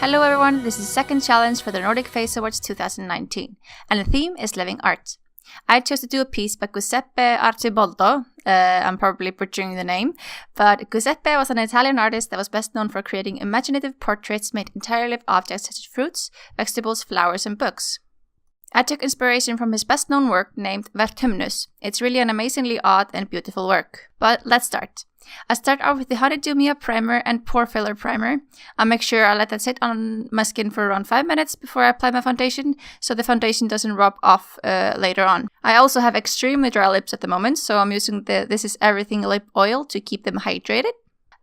Hello everyone, this is the second challenge for the Nordic Face Awards 2019, and the theme is living art. I chose to do a piece by Giuseppe Arciboldo. I'm probably butchering the name, but Giuseppe was an Italian artist that was best known for creating imaginative portraits made entirely of objects such as fruits, vegetables, flowers, and books. I took inspiration from his best known work named Vertumnus. It's really an amazingly odd and beautiful work. But let's start. I start off with the Honeydew Mia primer and pore filler primer. I make sure I let that sit on my skin for around 5 minutes before I apply my foundation, so the foundation doesn't rub off later on. I also have extremely dry lips at the moment, so I'm using the This Is Everything lip oil to keep them hydrated.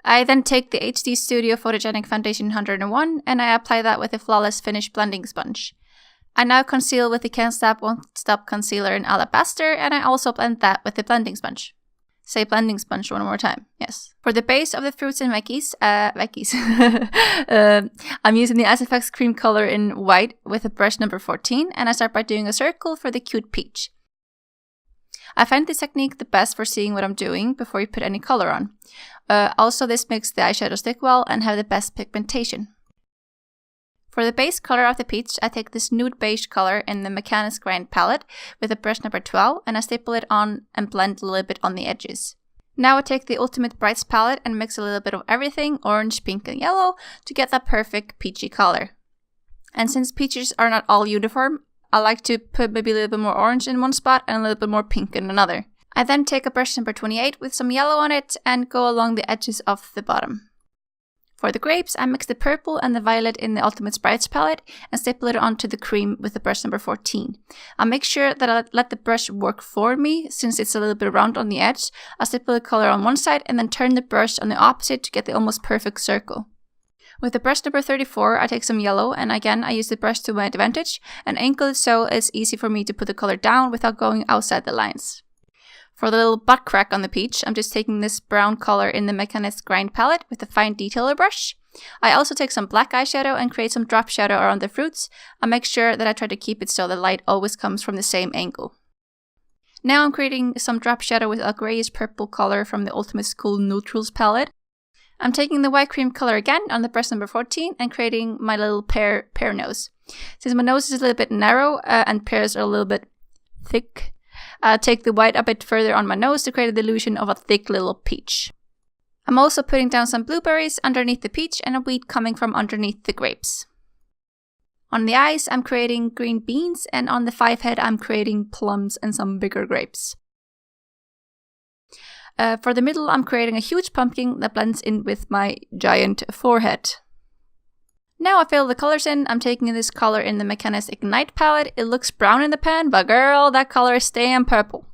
I then take the HD Studio Photogenic Foundation 101 and I apply that with a Flawless Finish blending sponge. I now conceal with the Can't Stop Won't Stop concealer in Alabaster, and I also blend that with the blending sponge. Say blending sponge one more time. Yes. For the base of the fruits and veggies, I'm using the SFX cream color in white with a brush number 14, and I start by doing a circle for the cute peach. I find this technique the best for seeing what I'm doing before you put any color on. Also, this makes the eyeshadow stick well and have the best pigmentation. For the base color of the peach, I take this nude beige color in the Mechanics Grind palette with a brush number 12 and I staple it on and blend a little bit on the edges. Now I take the Ultimate Brights palette and mix a little bit of everything, orange, pink, and yellow, to get that perfect peachy color. And since peaches are not all uniform, I like to put maybe a little bit more orange in one spot and a little bit more pink in another. I then take a brush number 28 with some yellow on it and go along the edges of the bottom. For the grapes, I mix the purple and the violet in the Ultimate Brights palette and staple it onto the cream with the brush number 14. I make sure that I let the brush work for me, since it's a little bit round on the edge. I staple the color on one side and then turn the brush on the opposite to get the almost perfect circle. With the brush number 34, I take some yellow and again I use the brush to my advantage and angle it so it's easy for me to put the color down without going outside the lines. For the little butt crack on the peach, I'm just taking this brown color in the Mechanics Grind palette with a fine detailer brush. I also take some black eyeshadow and create some drop shadow around the fruits. I make sure that I try to keep it so the light always comes from the same angle. Now I'm creating some drop shadow with a grayish purple color from the Ultimate School Neutrals palette. I'm taking the white cream color again on the brush number 14 and creating my little pear nose. Since my nose is a little bit narrow and pears are a little bit thick, I take the white a bit further on my nose to create the illusion of a thick little peach. I'm also putting down some blueberries underneath the peach and a wheat coming from underneath the grapes. On the eyes, I'm creating green beans, and on the 5 head, I'm creating plums and some bigger grapes. For the middle, I'm creating a huge pumpkin that blends in with my giant forehead. Now I fill the colors in. I'm taking this color in the Mechanics Ignite palette. It looks brown in the pan, but girl, that color is staying purple.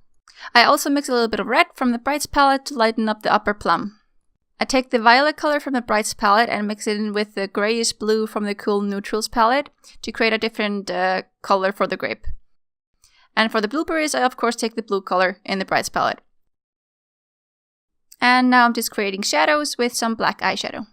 I also mix a little bit of red from the Brights palette to lighten up the upper plum. I take the violet color from the Brights palette and mix it in with the grayish blue from the Cool Neutrals palette to create a different color for the grape. And for the blueberries, I of course take the blue color in the Brights palette. And now I'm just creating shadows with some black eyeshadow.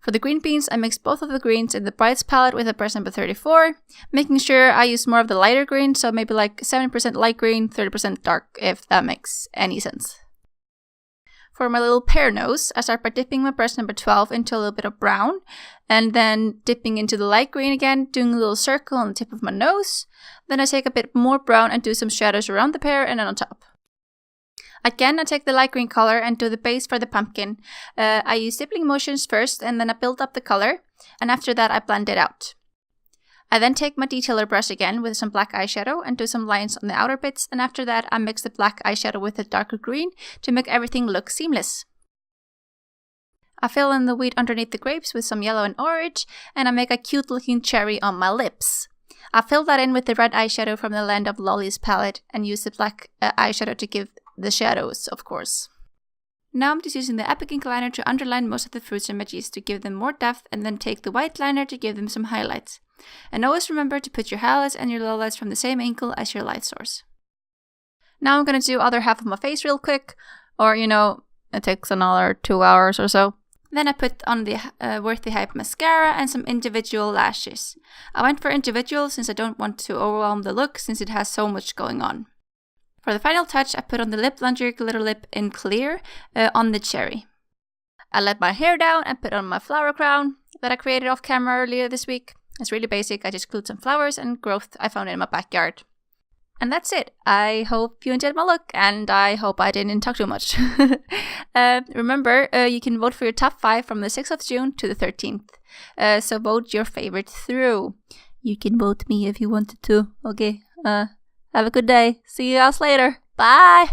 For the green beans, I mixed both of the greens in the Brights palette with a brush number 34, making sure I use more of the lighter green, so maybe like 70% light green, 30% dark, if that makes any sense. For my little pear nose, I start by dipping my brush number 12 into a little bit of brown, and then dipping into the light green again, doing a little circle on the tip of my nose. Then I take a bit more brown and do some shadows around the pear and then on top. Again, I take the light green color and do the base for the pumpkin. I use dipping motions first and then I build up the color, and after that I blend it out. I then take my detailer brush again with some black eyeshadow and do some lines on the outer bits, and after that I mix the black eyeshadow with the darker green to make everything look seamless. I fill in the wheat underneath the grapes with some yellow and orange, and I make a cute looking cherry on my lips. I fill that in with the red eyeshadow from the Land of Lollies palette and use the black eyeshadow to give the shadows, of course. Now I'm just using the Epic Ink liner to underline most of the fruits and veggies to give them more depth, and then take the white liner to give them some highlights. And always remember to put your highlights and your lowlights from the same angle as your light source. Now I'm going to do other half of my face real quick, or it takes another 2 hours or so. Then I put on the Worthy Hype mascara and some individual lashes. I went for individual since I don't want to overwhelm the look since it has so much going on. For the final touch, I put on the Lip Plunger Glitter Lip in clear on the cherry. I let my hair down and put on my flower crown that I created off camera earlier this week. It's really basic. I just glued some flowers and growth I found in my backyard. And that's it. I hope you enjoyed my look, and I hope I didn't talk too much. Remember, you can vote for your top 5 from the 6th of June to the 13th. So vote your favorite through. You can vote me if you wanted to. Okay. Have a good day. See you guys later. Bye!